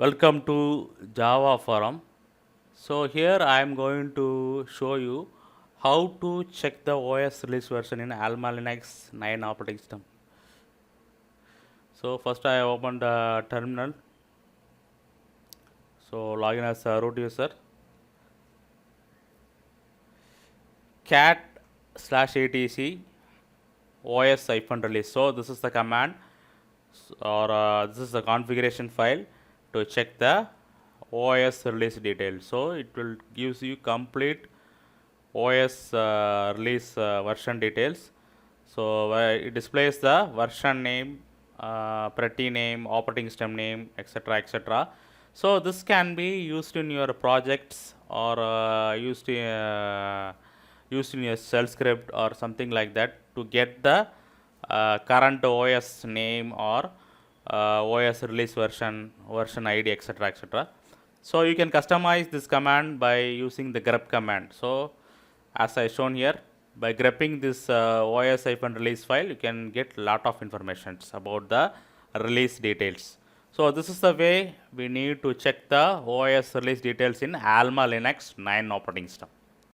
Welcome to Java Forum. So here I am going to show you how to check the OS release version in AlmaLinux 9 operating system. So first I opened the terminal. So login as a root user. cat/etc os-release. So this is the command or this is the configuration file to check the OS release details. So it will gives you complete OS release version details. So it displays the version name, pretty name, operating system name, etc., etc. So this can be used in your projects or used in your shell script or something like that to get the current OS name or OS release version ID, etc., etc. So you can customize this command by using the grep command. So as I shown here, by grepping this os-release file, you can get lot of informations about the release details. So this is the way we need to check the OS release details in AlmaLinux 9 operating system.